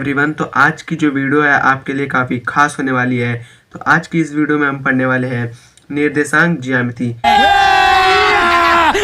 Everyone, तो आज की जो वीडियो है आपके लिए काफ़ी खास होने वाली है। तो आज की इस वीडियो में हम पढ़ने वाले हैं निर्देशांक ज्यामिति।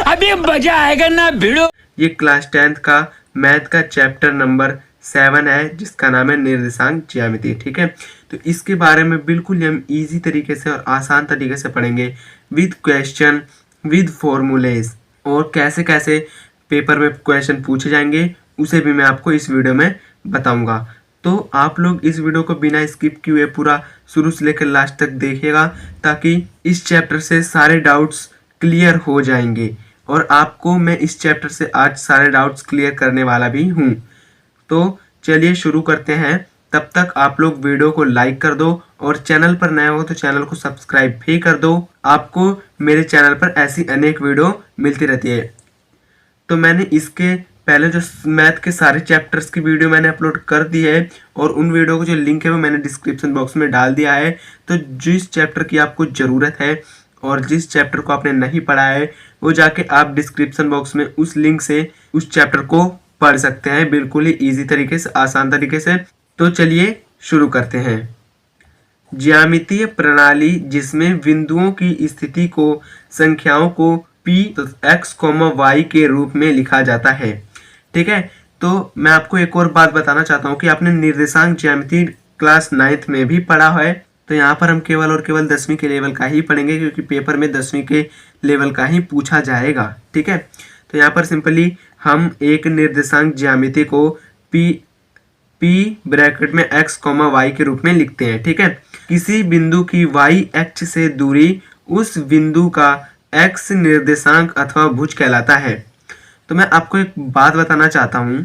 अभी मजा आएगा ना भिड़ो। ये क्लास 10th का मैथ का चैप्टर नंबर 7 है, जिसका नाम है निर्देशांक ज्यामिति। ठीक है, तो इसके बारे में बिल्कुल हम इजी तरीके से और आसान तरीके से पढ़ेंगे, विद क्वेश्चन, विद फॉर्मूलेज, और कैसे कैसे पेपर में क्वेश्चन पूछे जाएंगे उसे भी मैं आपको इस वीडियो में बताऊंगा। तो आप लोग इस वीडियो को बिना स्किप किए पूरा शुरू से लेकर लास्ट तक देखिएगा, ताकि इस चैप्टर से सारे डाउट्स क्लियर हो जाएंगे। और आपको मैं इस चैप्टर से आज सारे डाउट्स क्लियर करने वाला भी हूँ। तो चलिए शुरू करते हैं। तब तक आप लोग वीडियो को लाइक कर दो, और चैनल पर नए हो तो चैनल को सब्सक्राइब भी कर दो। आपको मेरे चैनल पर ऐसी अनेक वीडियो मिलती रहती है। तो मैंने इसके पहले जो मैथ के सारे चैप्टर्स की वीडियो मैंने अपलोड कर दी है, और उन वीडियो को जो लिंक है वो मैंने डिस्क्रिप्शन बॉक्स में डाल दिया है। तो जिस चैप्टर की आपको ज़रूरत है और जिस चैप्टर को आपने नहीं पढ़ा है, वो जाके आप डिस्क्रिप्शन बॉक्स में उस लिंक से उस चैप्टर को पढ़ सकते हैं, बिल्कुल ही ईजी तरीके से, आसान तरीके से। तो चलिए शुरू करते हैं। ज्यामितीय प्रणाली जिसमें बिंदुओं की स्थिति को संख्याओं को p x, y के रूप में लिखा जाता है। ठीक है, तो मैं आपको एक और बात बताना चाहता हूँ कि आपने निर्देशांक ज्यामिति क्लास 9th में भी पढ़ा है। तो यहाँ पर हम केवल और केवल 10वीं के लेवल का ही पढ़ेंगे, क्योंकि पेपर में 10वीं के लेवल का ही पूछा जाएगा। ठीक है, तो यहाँ पर सिंपली हम एक निर्देशांक ज्यामिति को p ब्रैकेट में x, y के रूप में लिखते हैं। ठीक है, किसी बिंदु की y अक्ष से दूरी उस बिंदु का x निर्देशांक अथवा भुज कहलाता है। तो मैं आपको एक बात बताना चाहता हूँ।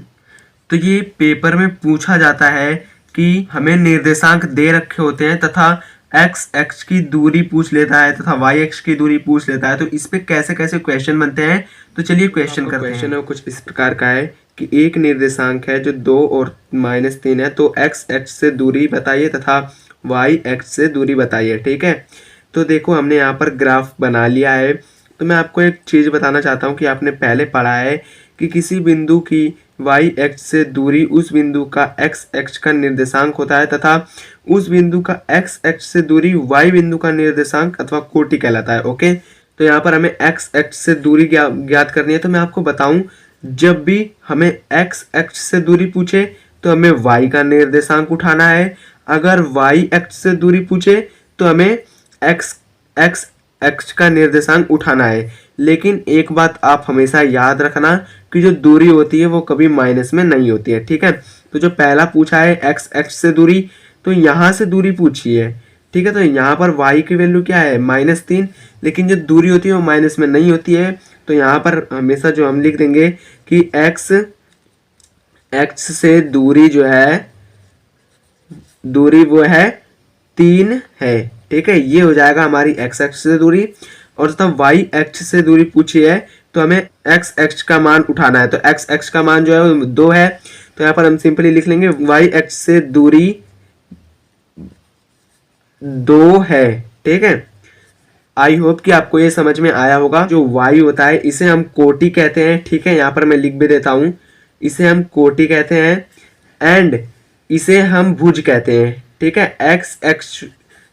तो ये पेपर में पूछा जाता है कि हमें निर्देशांक दे रखे होते हैं तथा x अक्ष की दूरी पूछ लेता है तथा y अक्ष की दूरी पूछ लेता है। तो इस पे कैसे कैसे क्वेश्चन बनते हैं, तो चलिए क्वेश्चन करते हैं। क्वेश्चन है कुछ इस प्रकार का है कि एक निर्देशांक है जो 2 और -3 है, तो x अक्ष से दूरी बताइए तथा y अक्ष से दूरी बताइए। ठीक है, तो देखो हमने यहाँ पर ग्राफ बना लिया है। तो मैं आपको एक चीज़ बताना चाहता हूँ कि आपने पहले पढ़ा है कि किसी बिंदु की y अक्ष से दूरी उस बिंदु का x अक्ष का निर्देशांक होता है तथा उस बिंदु का x अक्ष से दूरी y बिंदु का निर्देशांक अथवा कोटि कहलाता है। ओके, तो यहाँ पर हमें x अक्ष से दूरी ज्ञात करनी है। तो मैं आपको बताऊँ, जब भी हमें x अक्ष से दूरी पूछे तो हमें y का निर्देशांक उठाना है। अगर y अक्ष से दूरी पूछे तो हमें x अक्ष का निर्देशांक उठाना है। लेकिन एक बात आप हमेशा याद रखना कि जो दूरी होती है वो कभी माइनस में नहीं होती है। ठीक है, तो जो पहला पूछा है x अक्ष से दूरी, तो यहाँ से दूरी पूछी है। ठीक है, तो यहाँ पर y की वैल्यू क्या है, -3, लेकिन जो दूरी होती है वो माइनस में नहीं होती है। तो यहाँ पर हमेशा जो हम लिख देंगे कि x अक्ष से दूरी जो है, दूरी वो है 3 है। ठीक है, ये हो जाएगा हमारी x अक्ष से दूरी। और तब y अक्ष से दूरी पूछी है तो हमें x अक्ष का मान उठाना है। तो x अक्ष का मान जो है वो 2 है। तो यहाँ पर हम सिंपली लिख लेंगे y अक्ष से दूरी 2 है। ठीक है, आई होप कि आपको ये समझ में आया होगा। जो y होता है इसे हम कोटि कहते हैं। ठीक है, यहाँ पर मैं लिख भी देता हूँ, इसे हम कोटि कहते हैं, एंड इसे हम भुज कहते हैं। ठीक है, x अक्ष,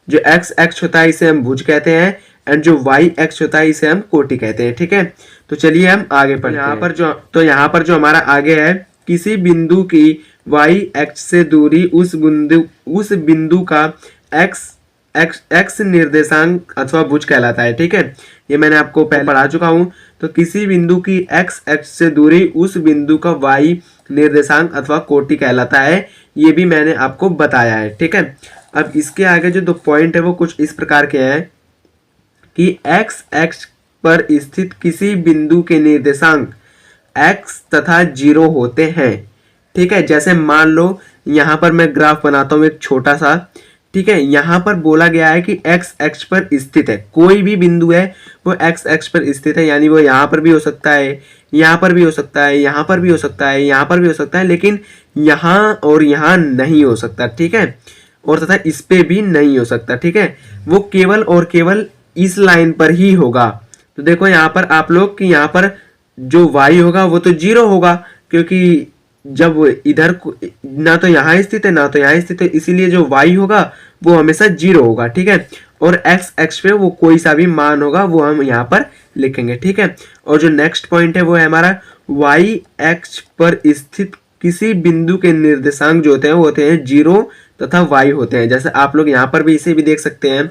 जो x अक्ष होता है इसे हम भुज कहते हैं, एंड जो y अक्ष होता है इसे हम कोटि कहते हैं। ठीक है, तो चलिए हम आगे पढ़ते हैं। यहाँ पर जो हमारा आगे है, किसी बिंदु की y अक्ष से दूरी उस बिंदु का x निर्देशांक अथवा भुज कहलाता है। ठीक है, ये मैंने आपको पहले पढ़ा चुका हूँ। तो किसी बिंदु की x अक्ष से दूरी उस बिंदु का y निर्देशांक अथवा कोटि कहलाता है, ये भी मैंने आपको बताया है। ठीक है, अब इसके आगे जो 2 पॉइंट है वो कुछ इस प्रकार के हैं कि x अक्ष पर स्थित किसी बिंदु के निर्देशांक x तथा 0 होते हैं। ठीक है, जैसे मान लो यहाँ पर मैं ग्राफ बनाता हूँ एक छोटा सा। ठीक है, यहाँ पर बोला गया है कि x अक्ष पर स्थित है, कोई भी बिंदु है वो x अक्ष पर स्थित है, यानी वो यहाँ पर भी हो सकता है, यहाँ पर भी हो सकता है, यहाँ पर भी हो सकता है, यहाँ पर भी हो सकता है, लेकिन यहाँ और यहाँ नहीं हो सकता। ठीक है, और तथा इस पे भी नहीं हो सकता। ठीक है, वो केवल और केवल इस लाइन पर ही होगा। तो देखो यहाँ पर आप लोग कि यहाँ पर जो y होगा वो तो 0 होगा, क्योंकि जब वो इधर ना तो यहाँ स्थित है ना तो यहाँ स्थित है, इसीलिए जो y होगा वो हमेशा 0 होगा, ठीक है। और x एक्स पे वो कोई सा भी मान होगा वो हम यहाँ पर लिखेंगे, ठीक है। और जो नेक्स्ट पॉइंट है वो है हमारा y एक्स पर स्थित किसी बिंदु के निर्देशांक जो होते हैं वो होते हैं 0 तथा y होते हैं। जैसे आप लोग यहाँ पर भी इसे भी देख सकते हैं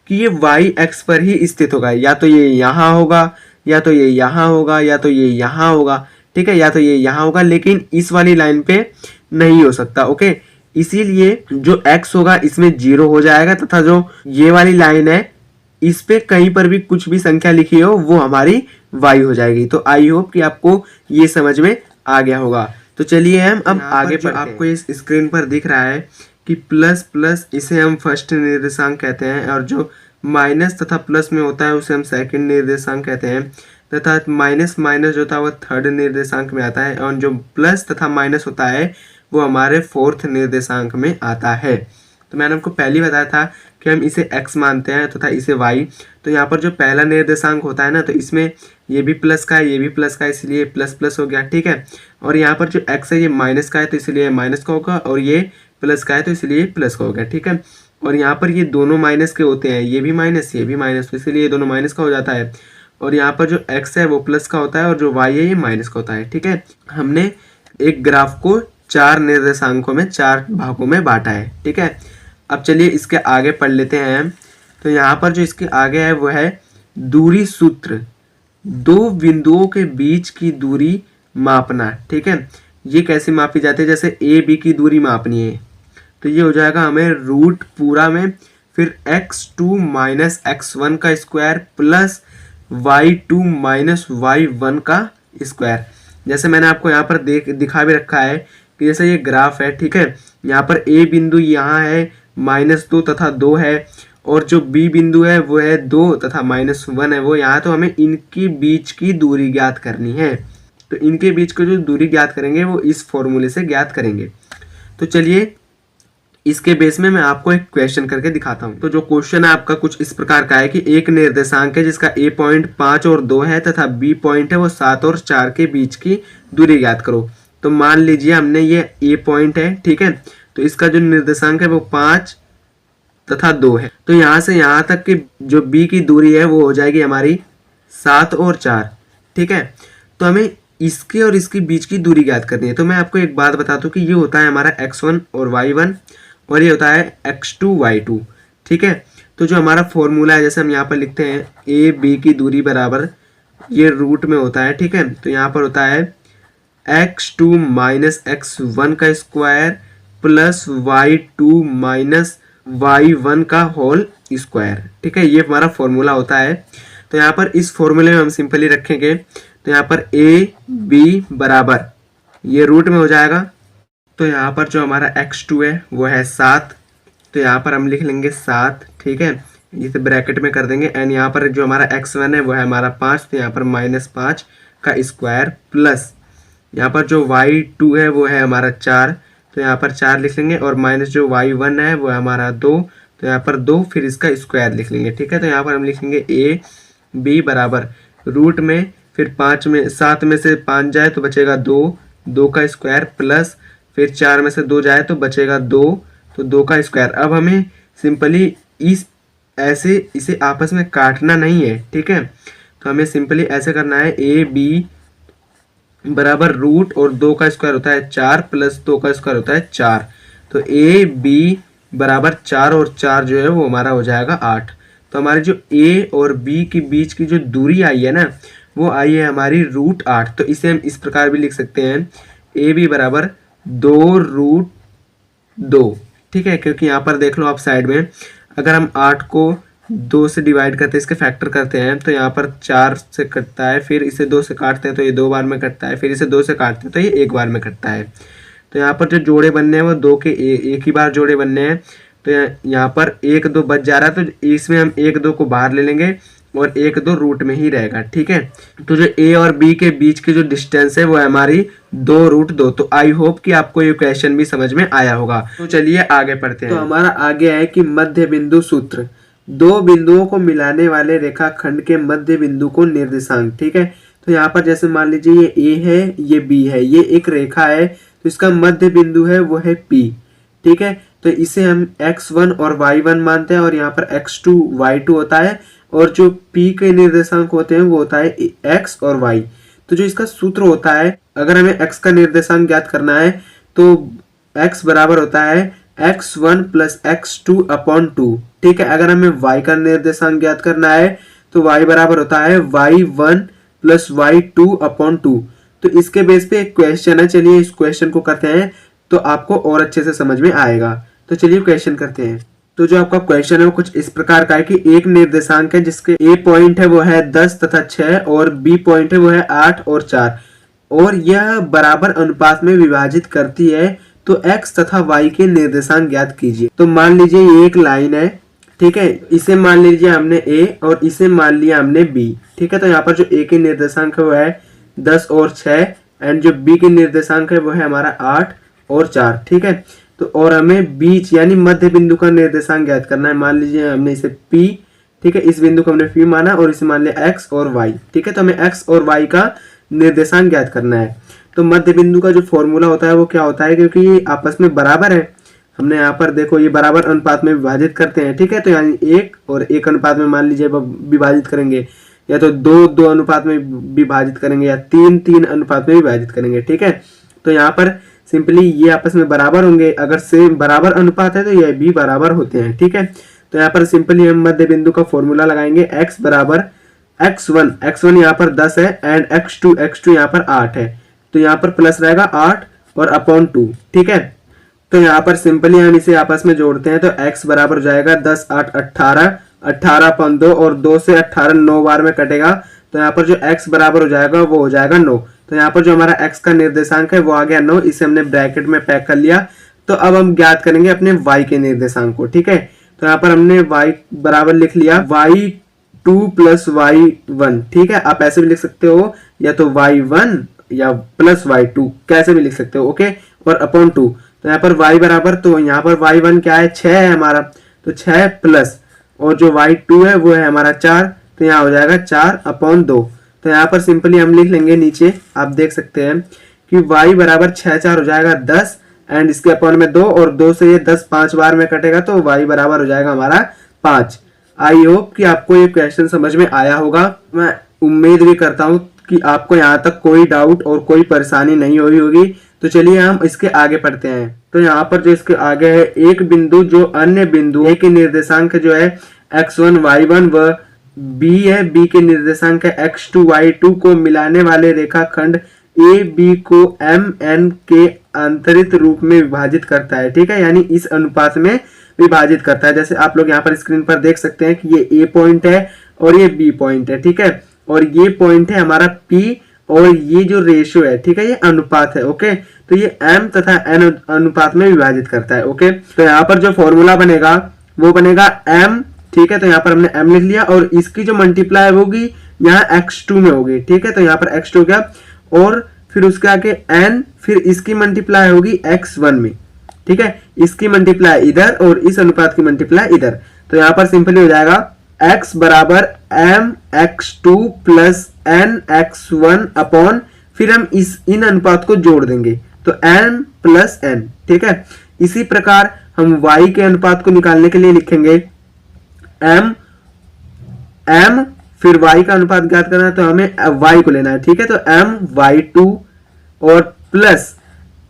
कि ये y एक्स पर ही स्थित होगा, या तो ये यहाँ होगा, या तो ये यहाँ होगा, या तो ये यहाँ होगा, ठीक है, या तो ये यहाँ होगा, लेकिन इस वाली लाइन पे नहीं हो सकता, ओके। इसीलिए जो x होगा इसमें 0 हो जाएगा तथा जो ये वाली लाइन है इस पे कहीं पर भी कुछ भी संख्या लिखी हो वो हमारी y हो जाएगी। तो आई होप कि आपको ये समझ में आ गया होगा। तो चलिए हम अब आगे बढ़ते हैं। आपको इस स्क्रीन पर दिख रहा है कि प्लस प्लस इसे हम फर्स्ट निर्देशांक कहते हैं, और जो माइनस तथा प्लस में होता है उसे हम सेकंड निर्देशांक कहते हैं, तथा माइनस माइनस जो होता है वो थर्ड निर्देशांक में आता है, और जो प्लस तथा माइनस होता है वो हमारे फोर्थ निर्देशांक में आता है। तो मैंने आपको पहले ही बताया था कि हम इसे x मानते हैं तथा इसे y। तो यहाँ पर जो पहला निर्देशांक होता है ना, तो इसमें ये भी प्लस का है, ये भी प्लस का है, इसलिए प्लस प्लस हो गया, ठीक है। और यहाँ पर जो x है ये माइनस का है तो इसलिए माइनस का होगा, और ये प्लस का है तो इसलिए प्लस का हो गया, ठीक है। और यहाँ पर ये दोनों माइनस के होते हैं, ये भी माइनस ये भी माइनस, तो इसलिए ये दोनों माइनस का हो जाता है। और यहाँ पर जो x है वो प्लस का होता है और जो y है ये माइनस का होता है, ठीक है। हमने एक ग्राफ को 4 निर्देशांकों में 4 भागों में बांटा है, ठीक है। अब चलिए इसके आगे पढ़ लेते हैं। तो यहाँ पर जो इसके आगे है वो है दूरी सूत्र, दो बिंदुओं के बीच की दूरी मापना, ठीक है। ये कैसे मापी जाती है, जैसे ए बी की दूरी मापनी है तो ये हो जाएगा हमें रूट पूरा में फिर x2 माइनस x1 का square plus y2 minus y1 का स्क्वायर। जैसे मैंने आपको यहाँ पर दिखा भी रखा है कि जैसे ये ग्राफ है, ठीक है। यहाँ पर a बिंदु यहाँ है -2 तथा 2 है, और जो b बिंदु है वो है 2 तथा -1 है वो यहाँ। तो हमें इनकी बीच की दूरी ज्ञात करनी है, तो इनके बीच की जो दूरी ज्ञात करेंगे वो इस फॉर्मूले से ज्ञात करेंगे। तो चलिए इसके बेस में मैं आपको एक क्वेश्चन करके दिखाता हूँ। तो जो क्वेश्चन है आपका कुछ इस प्रकार का है कि एक निर्देशांक है जिसका a पॉइंट 5 और 2 है तथा b पॉइंट है वो 7 और 4 के बीच की दूरी ज्ञात करो। तो मान लीजिए हमने ये a पॉइंट है, ठीक है। तो इसका जो निर्देशांक है वो 5 तथा 2 है। तो यहाँ से यहाँ तक की जो b की दूरी है वो हो जाएगी हमारी 7 और 4, ठीक है। तो हमें इसके और इसके बीच की दूरी ज्ञात करनी है। तो मैं आपको एक बात बता दूं कि ये होता है हमारा x1 और y1 और ये होता है x2 y2, ठीक है। तो जो हमारा फॉर्मूला है जैसे हम यहाँ पर लिखते हैं a b की दूरी बराबर ये रूट में होता है, ठीक है। तो यहाँ पर होता है x2 माइनस x1 का square plus y2 minus y1 का होल स्क्वायर, ठीक है। ये हमारा फॉर्मूला होता है। तो यहाँ पर इस फॉर्मूले में हम सिंपली रखेंगे, तो यहाँ पर a b बराबर ये रूट में हो जाएगा। तो यहाँ पर जो हमारा x2 है वो है 7, तो यहाँ पर हम लिख लेंगे 7, ठीक है। इसे ब्रैकेट में कर देंगे, एंड यहाँ पर जो हमारा x1 है वो है हमारा 5, तो यहाँ पर -5 का स्क्वायर प्लस यहाँ पर जो y2 है वो है हमारा 4, तो यहाँ पर 4 लिख लेंगे, और माइनस जो y1 है वो है हमारा 2, तो यहाँ पर 2 फिर इसका स्क्वायर लिख लेंगे, ठीक है। तो यहाँ पर हम लिखेंगे a b बराबर रूट में फिर 5 में 7 में से 5 जाए तो बचेगा 2, 2 का स्क्वायर प्लस फिर 4 में से 2 जाए तो बचेगा 2, तो 2 का स्क्वायर। अब हमें सिंपली ऐसे इसे आपस में काटना नहीं है, ठीक है। तो हमें सिंपली ऐसे करना है a b बराबर रूट और 2 का स्क्वायर होता है 4 प्लस 2 का स्क्वायर होता है 4, तो a b बराबर 4 और 4 जो है वो हमारा हो जाएगा 8। तो हमारी जो a और b के बीच की जो दूरी आई है ना वो आई है हमारी √8। तो इसे हम इस प्रकार भी लिख सकते हैं a b बराबर 2√2, ठीक है। क्योंकि यहाँ पर देख लो आप साइड में, अगर हम 8 को 2 से डिवाइड करते हैं, इसके फैक्टर करते हैं, तो यहाँ पर 4 से कटता है, फिर इसे 2 से काटते हैं तो ये 2 बार में कटता है, फिर इसे 2 से काटते हैं तो ये 1 बार में कटता है। तो यहाँ पर जो जोड़े बनने हैं वो 2 के एक ही बार जोड़े बनने हैं। तो यहाँ पर 1 2 बच जा रहा है, तो इसमें हम 1 2 को बाहर ले लेंगे और 1 2 रूट में ही रहेगा, ठीक है। तो जो a और b के बीच की जो डिस्टेंस है वो है हमारी 2√2। तो आई होप कि आपको ये क्वेश्चन भी समझ में आया होगा। तो चलिए आगे पढ़ते हैं। तो हमारा आगे है कि मध्य बिंदु सूत्र, दो बिंदुओं को मिलाने वाले रेखाखंड के मध्य बिंदु को निर्देशांक, ठीक है। तो यहाँ पर जैसे मान लीजिए ये a है ये b है, ये एक रेखा है, तो इसका मध्य बिंदु है वो है P, ठीक है। तो इसे हम x1 और y1 मानते हैं और यहाँ पर x2 y2 होता है और जो P के निर्देशांक होते हैं वो होता है x और y। तो जो इसका सूत्र होता है, अगर हमें x का निर्देशांक ज्ञात करना है तो x बराबर होता है x1 प्लस x2 अपॉन 2, ठीक है। अगर हमें y का निर्देशांक ज्ञात करना है तो y बराबर होता है y1 प्लस y2 अपॉन 2। तो इसके बेस पे एक क्वेश्चन है, चलिए इस क्वेश्चन को करते हैं तो आपको और अच्छे से समझ में आएगा। तो चलिए क्वेश्चन करते हैं। तो जो आपका क्वेश्चन है वो कुछ इस प्रकार का है कि एक निर्देशांक है जिसके a पॉइंट है वो है 10 तथा 6 और b पॉइंट है वो है 8 और 4 और यह बराबर अनुपात में विभाजित करती है, तो x तथा y के निर्देशांक ज्ञात कीजिए। तो मान लीजिए ये एक लाइन है, ठीक है। इसे मान लीजिए हमने a और इसे मान लिया हमने b, ठीक है। तो यहाँ पर जो a के निर्देशांक है वो है 10 और 6 एंड जो b के निर्देशांक है वो है हमारा 8 और 4, ठीक है। तो और हमें बीच यानी मध्य बिंदु का निर्देशांक ज्ञात करना है। मान लीजिए हमने इसे P, ठीक है, इस बिंदु को हमने P माना और इसे मान लिया x और y, ठीक है। तो हमें x और y का निर्देशांक ज्ञात करना है। तो मध्य बिंदु का जो फॉर्मूला होता है वो क्या होता है, क्योंकि ये आपस में बराबर है, हमने यहाँ पर देखो ये बराबर अनुपात में विभाजित करते हैं, ठीक है। तो यानी 1 और 1 अनुपात में मान लीजिए विभाजित करेंगे, या तो 2 अनुपात में विभाजित करेंगे या 3 अनुपात में विभाजित करेंगे, ठीक है। तो यहाँ पर सिंपली ये आपस में बराबर होंगे, अगर सेम बराबर अनुपात है तो ये भी बराबर होते हैं, ठीक है। तो यहाँ पर सिंपली हम मध्य बिंदु का फॉर्मूला लगाएंगे, x बराबर x1 यहाँ पर 10 है एंड x2 यहाँ पर 8 है, तो यहाँ पर प्लस रहेगा 8 और अपॉन 2, ठीक है। तो यहाँ पर सिंपली हम इसे आपस में जोड़ते हैं तो x बराबर हो जाएगा 10 8 18 अपॉन 2 और 2 से 18 9 बार में कटेगा, तो यहाँ पर जो x बराबर हो जाएगा वो हो जाएगा 9। तो यहाँ पर जो हमारा x का निर्देशांक है वो आ गया 9, इसे हमने ब्रैकेट में पैक कर लिया। तो अब हम ज्ञात करेंगे अपने y के निर्देशांक को, ठीक है। तो यहाँ पर हमने y बराबर लिख लिया y2 प्लस y1, ठीक है। आप ऐसे भी लिख सकते हो या तो y1 या प्लस y2, कैसे भी लिख सकते हो, ओके, और अपॉन 2। तो यहाँ पर y बराबर, तो यहाँ पर y1 क्या है 6 है हमारा, तो 6 प्लस और जो y2 है वो है हमारा 4, तो यहाँ हो जाएगा 4 अपॉन 2। तो यहाँ पर सिंपली हम लिख लेंगे नीचे, आप देख सकते हैं कि y बराबर 6 4 हो जाएगा 10 एंड इसके अपॉन में 2 और 2 से ये 10 5 बार में कटेगा, तो y बराबर हो जाएगा हमारा 5। आई होप कि आपको ये क्वेश्चन समझ में आया होगा। मैं उम्मीद भी करता हूँ कि आपको यहाँ तक कोई डाउट और कोई परेशानी नहीं हुई होगी। तो चलिए हम इसके आगे पढ़ते हैं। तो यहाँ पर जो इसके आगे है एक बिंदु जो अन्य बिंदु a के निर्देशांक जो है x1 y1 व b है, b के निर्देशांक है x2 y2 को मिलाने वाले रेखाखंड a b को m n के आंतरिक रूप में विभाजित करता है, ठीक है, यानी इस अनुपात में विभाजित करता है। जैसे आप लोग यहाँ पर स्क्रीन पर देख सकते हैं कि ये a पॉइंट है और ये b पॉइंट है, ठीक है, और ये पॉइंट है हमारा p और ये जो रेशियो है, ठीक है, ये अनुपात है, ओके। तो ये m तथा n अनुपात में विभाजित करता है, ओके। तो यहाँ पर जो फॉर्मूला बनेगा वो बनेगा m, ठीक है। तो यहाँ पर हमने m लिख लिया और इसकी जो मल्टीप्लाई होगी यहाँ x2 में होगी, ठीक है। तो यहाँ पर x2 क्या और फिर उसके आगे n, फिर इसकी मल्टीप्लाई होगी x1 में, ठीक है, इसकी मल्टीप्लाई इधर और इस अनुपात की मल्टीप्लाई इधर। तो यहाँ पर सिंपली हो जाएगा x बराबर m x2 plus n x1 upon, फिर हम इन अनुपात को जोड़ देंगे तो n प्लस n, ठीक है। इसी प्रकार हम y के अनुपात को निकालने के लिए लिखेंगे m फिर y का अनुपात ज्ञात करना है तो हमें y को लेना है, ठीक है। तो m y2 और प्लस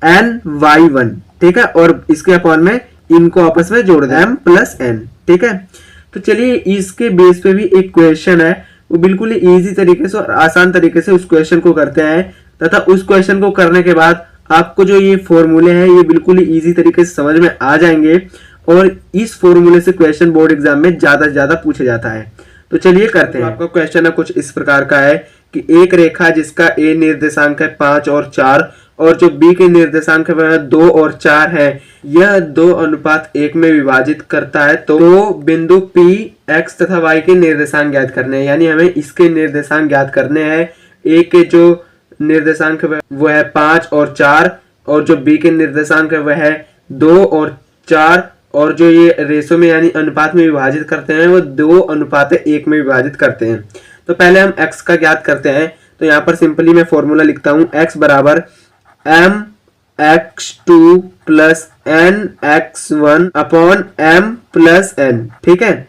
n y1, ठीक है, और इसके अपॉन में इनको आपस में जोड़ दें m प्लस n, ठीक है। तो चलिए इसके बेस पे भी एक क्वेश्चन है, वो बिल्कुल ही इजी तरीके से और आसान तरीके से उस क्वेश्चन को करते हैं, तथा उस क्वेश्चन को करने के बाद आपको जो ये फॉर्मूले हैं ये बिल्कुल ही इजी तरीके से समझ में आ जाएंगे और इस फॉर्मूले से क्वेश्चन बोर्ड एग्जाम में ज्यादा से ज्यादा पूछा जाता है। तो चलिए करते हैं। आपका क्वेश्चन है कुछ इस प्रकार का है कि एक रेखा जिसका a निर्देशांक है 5 और 4 और जो b के निर्देशांक है वह 2 और 4 है, यह 2 अनुपात 1 में विभाजित करता है, तो बिंदु P x तथा y के निर्देशांक ज्ञात करने हैं, यानी हमें इसके निर्देशांक ज्ञात करने हैं। a के जो निर्देशांक है वह है 5 और 4 और जो b के निर्देशांक है वह है 2 और 4 और जो ये रेशो में यानी अनुपात में विभाजित करते हैं वो 2 अनुपात 1 में विभाजित करते हैं। तो पहले हम x का ज्ञात करते हैं। तो यहाँ पर सिंपली मैं फॉर्मूला लिखता हूँ x बराबर m x2 plus n x1 upon m plus n, ठीक है,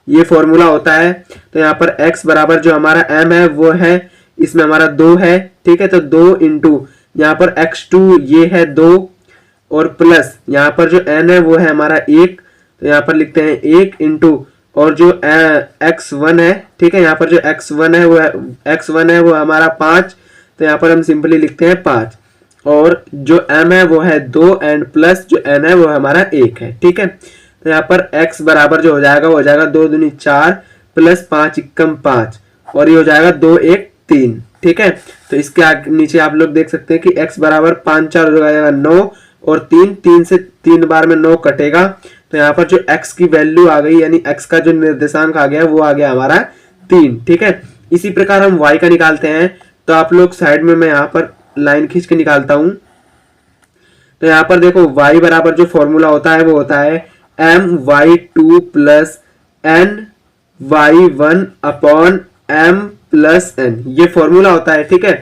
ये फॉर्मूला होता है। तो यहाँ पर x बराबर जो हमारा m है वो है, इसमें हमारा 2 है, ठीक है, तो 2 इंटू यहाँ पर x2 ये है 2 और प्लस यहाँ पर जो n है वो है हमारा 1, तो यहाँ पर लिखते हैं 1 इंटू और जो x1 है, ठीक है, यहाँ पर जो x1 है वो हमारा 5, तो यहाँ पर हम सिंपली लिखते हैं 5 और जो m है वो है 2 एंड प्लस जो n है वो हमारा 1 है, ठीक है। तो यहाँ पर x बराबर जो हो जाएगा वो हो जाएगा 2 दूनी 4 प्लस 5 एकम 5 और ये हो जाएगा 2 1 3, ठीक है। तो इसके नीचे आप लोग देख सकते हैं कि x बराबर 5 4 हो जाएगा 9 और 3 से 3 बार में 9 कटेगा, तो यहाँ पर जो x की वैल्यू आ गई यानी x का जो निर्देशांक आ गया वो आ गया हमारा 3, ठीक है। इसी प्रकार हम y का निकालते हैं, तो आप लोग साइड में मैं यहाँ पर लाइन खींच के निकालता हूं। तो यहाँ पर देखो y बराबर जो फॉर्मूला होता है वो होता है my2 plus n y1 upon m plus n, ये फॉर्मूला होता है, ठीक है।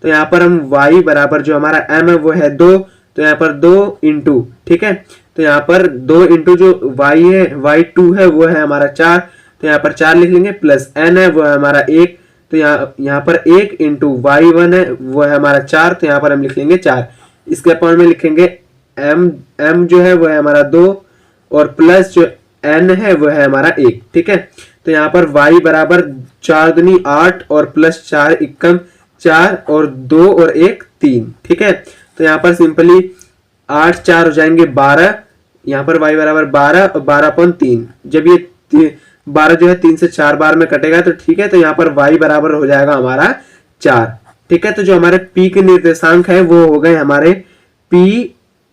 तो यहाँ पर हम y बराबर जो हमारा m है वो है 2, तो यहाँ पर 2 इंटू, ठीक है, तो यहाँ पर 2 इंटू जो y है y2 है वो है हमारा 4, तो यहाँ पर 4 लिख लेंगे प्लस n है वो है हमारा 1, तो यहाँ पर 1 इंटू y1 है वो है हमारा 4, तो यहाँ पर हम लिख लेंगे 4, इसके अपॉन में लिखेंगे m जो है वो है हमारा 2 और प्लस जो n है वो है हमारा 1, ठीक है। तो यहाँ पर y बराबर 4 दूनी 8 और प्लस 4 एकम 4 और 2 और 1 3, ठीक है। तो यहाँ पर सिंपली 8 4 हो जाएंगे 12, यहाँ पर y बराबर 12 और 12/3, जब ये 12 जो है 3 से 4 बार में कटेगा तो ठीक है, तो यहाँ पर y बराबर हो जाएगा हमारा 4, ठीक है। तो जो हमारे p के निर्देशांक है वो हो गए हमारे p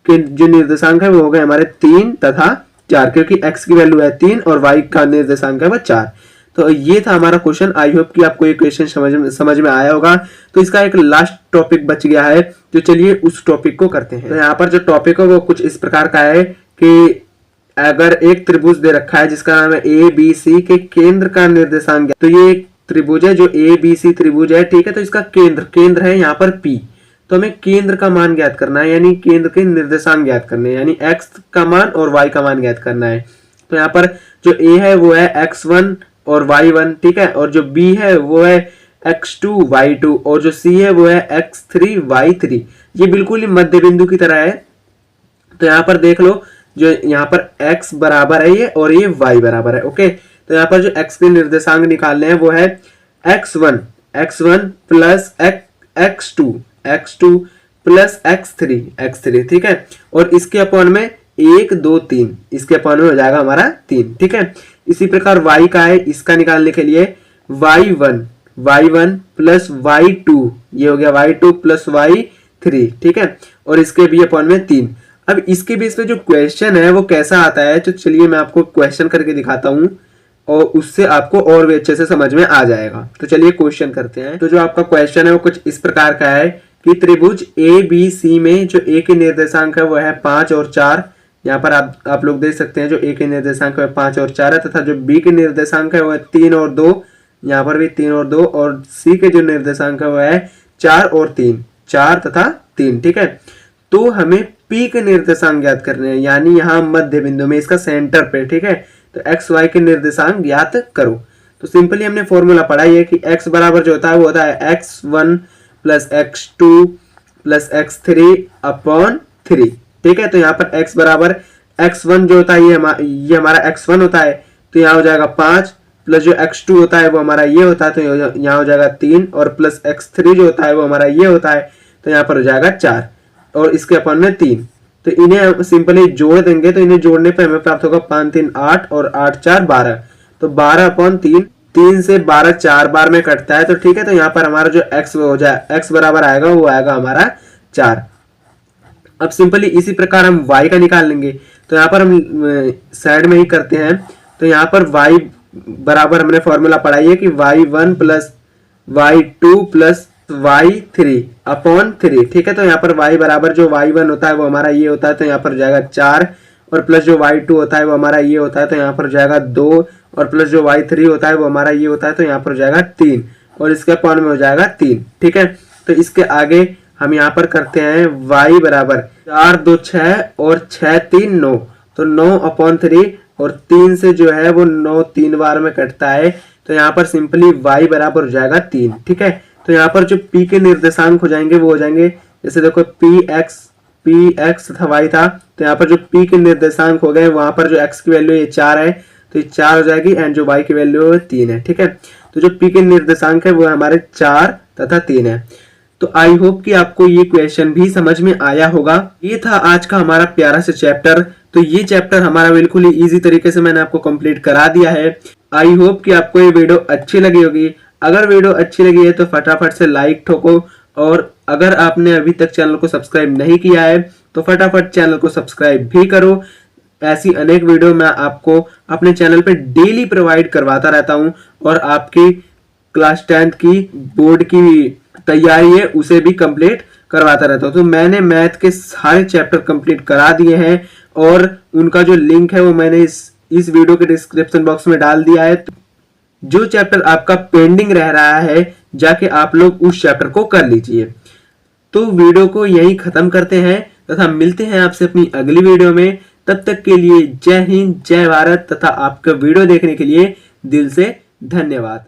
के जो निर्देशांक है वो हो गए हमारे 3 तथा 4, क्योंकि x की वैल्यू है 3 और y का निर्देशांक है वो 4। तो ये था हमारा क्वेश्चन। आई होप कि आपको ये क्वेश्चन समझ में आया होगा। तो इसका एक लास्ट टॉपिक बच गया है, तो चलिए उस टॉपिक को करते हैं। तो यहाँ पर जो टॉपिक है वो कुछ इस प्रकार का है कि अगर एक त्रिभुज दे रखा है जिसका नाम है ए बी सी के केंद्र का निर्देशांक, तो ये एक त्रिभुज है जो ए बी सी त्रिभुज है, ठीक है। तो इसका केंद्र है यहाँ पर P, तो हमें केंद्र का मान ज्ञात करना है, यानी केंद्र के निर्देशांक ज्ञात करने हैं, यानी x का मान और y का मान ज्ञात करना है। तो यहाँ पर जो a है वो है x1 और y1, ठीक है, और जो b है वो है x2 y2 और जो c है वो है x3 y3। ये बिल्कुल ही मध्य बिंदु की तरह है। तो यहाँ पर देख लो, जो यहाँ पर x बराबर है ये और ये y बराबर है, ओके। तो यहाँ पर जो x के निर्देशांक निकालने हैं वो है x1 plus x2 plus x3, ठीक है, और इसके अपॉन में 1 2 3, इसके अपॉन में हो जाएगा हमारा 3, ठीक है। इसी प्रकार y का है, इसका निकालने के लिए y1 प्लस y2, ये हो गया y2 प्लस y3, ठीक है, और इसके भी अपॉन में 3। अब इसके बेस पे जो क्वेश्चन है वो कैसा आता है, तो चलिए मैं आपको क्वेश्चन करके दिखाता हूँ और उससे आपको और भी अच्छे से समझ में आ जाएगा। तो चलिए क्वेश्चन करते हैं। तो जो आपका क्वेश्चन है वो कुछ इस प्रकार का है कि त्रिभुज ए बी सी में जो ए के निर्देशांक है वो है 5 और 4। यहाँ पर आप लोग देख सकते हैं जो ए के निर्देशांक है 5 और 4 है, तथा जो बी के निर्देशांक है वो है 3 और 2, यहाँ पर भी 3 और 2, और सी के जो निर्देशांक है वो है 4 और 3, 4 तथा 3, ठीक है। तो हमें P के निर्देशांक ज्ञात करने हैं, यानी यहाँ मध्य बिंदु में इसका सेंटर पे, ठीक है। तो x y के निर्देशांक ज्ञात करो। तो सिंपली हमने फॉर्मूला पढ़ा है कि x बराबर जो होता है वो होता है x1 plus x2 plus x3 upon 3, ठीक है। तो यहाँ पर x बराबर x1 जो होता है ये हमारा x1 होता है, तो यहाँ हो जाएगा 5, प्लस जो x2 होता है वो हमारा ये होता है, तो यहाँ हो जाएगा 3, और प्लस x3 जो होता है वो हमारा ये होता है, तो यहाँ पर हो जाएगा 4, और इसके अपन में 3। तो इन्हें सिंपली जोड़ देंगे, तो इन्हें जोड़ने पर हमें प्राप्त होगा 5 3 8 और 8 4 12, तो 12/3, 3 से 12 4 बार में कटता है, तो ठीक है। तो यहाँ पर हमारा जो x हो जाए x बराबर आएगा वो आएगा हमारा 4। अब सिंपली इसी प्रकार हम y का निकाल लेंगे। तो यहाँ पर हम साइड में ही करते हैं। तो यहाँ पर y बराबर हमने फॉर्मूला पढ़ा है कि y1 plus y2 plus y3 upon 3, ठीक है। तो यहाँ पर y बराबर जो y1 होता है वो हमारा ये होता है, तो यहाँ पर जाएगा 4, और प्लस जो y2 होता है वो हमारा ये होता है, तो यहाँ पर जाएगा 2, और प्लस जो y3 होता है वो हमारा ये होता है, तो यहाँ पर जाएगा 3, और इसके अपॉन में हो जाएगा 3, ठीक है। तो इसके आगे हम यहाँ पर करते हैं y बराबर 4 2 6 और 6 3 9, तो 9/3 और 3 से जो है वो 9 3 बार में कटता है, तो यहाँ पर सिंपली y बराबर हो जाएगा 3। ठीक है, तो यहाँ पर जो p के निर्देशांक हो जाएंगे वो हो जाएंगे, जैसे देखो px तथा y था, तो यहाँ पर जो p के निर्देशांक हो गए वहां पर जो x की वैल्यू ये 4 है तो ये 4 हो जाएगी, एंड जो y की वैल्यू है 3 है। ठीक है, तो जो p के निर्देशांक है वो हमारे 4 तथा 3 है। तो आई होप कि आपको ये क्वेश्चन भी समझ में आया होगा। ये था आज का हमारा प्यारा सा चैप्टर। तो ये चैप्टर हमारा बिल्कुल ही इजी तरीके से मैंने आपको कंप्लीट करा दिया है। आई होप कि आपको ये वीडियो अच्छी लगी होगी। अगर वीडियो अच्छी लगी है तो फटाफट से लाइक ठोको, और अगर आपने अभी तक चैनल को सब्सक्राइब नहीं किया है तो फटाफट चैनल को सब्सक्राइब भी करो। ऐसी अनेक वीडियो मैं आपको अपने चैनल पे डेली प्रोवाइड करवाता रहता हूं, और आपकी क्लास 10th की बोर्ड की तैयारी है उसे भी कंप्लीट करवाता रहता हूं। तो मैंने मैथ के सारे चैप्टर कंप्लीट करा दिए हैं, और उनका जो लिंक है वो मैंने इस वीडियो के डिस्क्रिप्शन बॉक्स में डाल दिया है। जो चैप्टर आपका पेंडिंग रह रहा है जाके आप लोग उस चैप्टर को कर लीजिए। तो वीडियो को यही खत्म करते हैं तथा मिलते हैं आपसे अपनी अगली वीडियो में। तब तक के लिए जय हिंद, जय भारत, तथा आपका वीडियो देखने के लिए दिल से धन्यवाद।